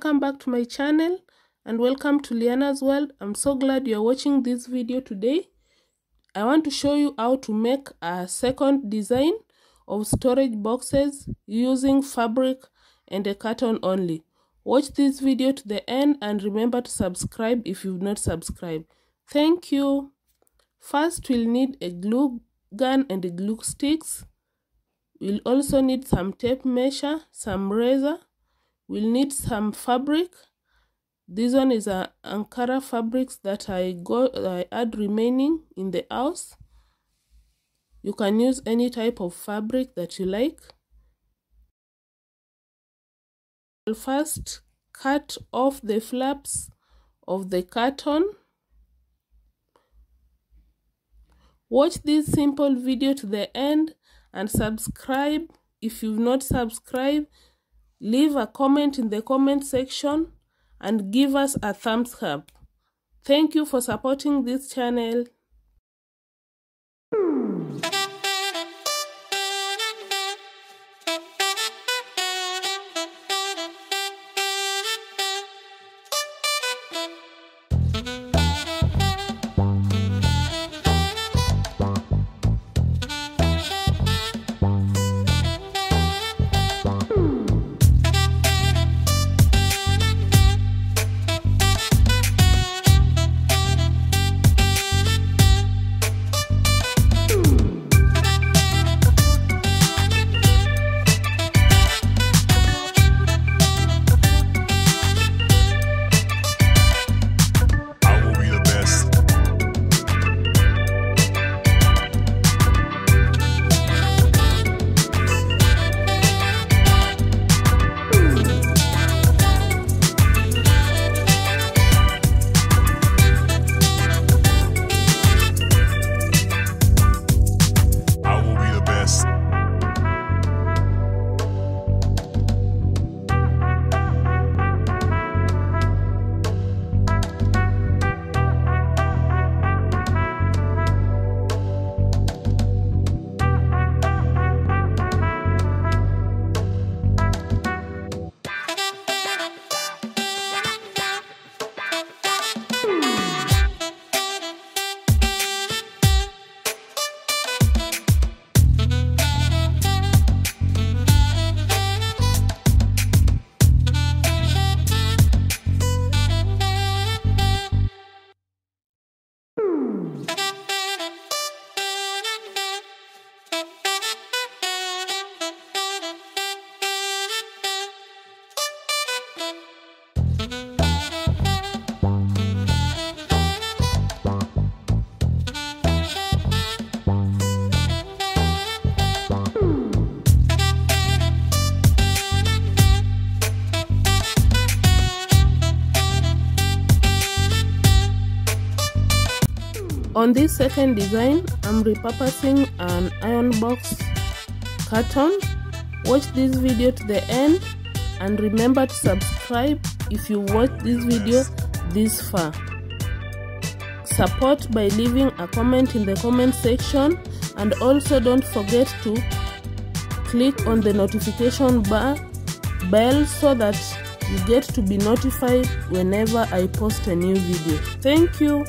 welcome back to my channel and welcome to Liana's World. I'm so glad you're watching this video today. I want to show you how to make a second design of storage boxes using fabric and a carton only. Watch this video to the end and remember to subscribe if you've not subscribed. Thank you. First, we'll need a glue gun and a glue sticks. We'll also need some tape measure, some razor. We'll need some fabric. This one is a Ankara fabrics that I add remaining in the house. You can use any type of fabric that you like. I'll first cut off the flaps of the carton. Watch this simple video to the end and subscribe if you've not subscribed. Leave a comment in the comment section and give us a thumbs up. Thank you for supporting this channel. On this second design, I'm repurposing an iron box carton. Watch this video to the end and remember to subscribe if you watch this video this far. Support by leaving a comment in the comment section, and also don't forget to click on the notification bell so that you get to be notified whenever I post a new video. Thank you.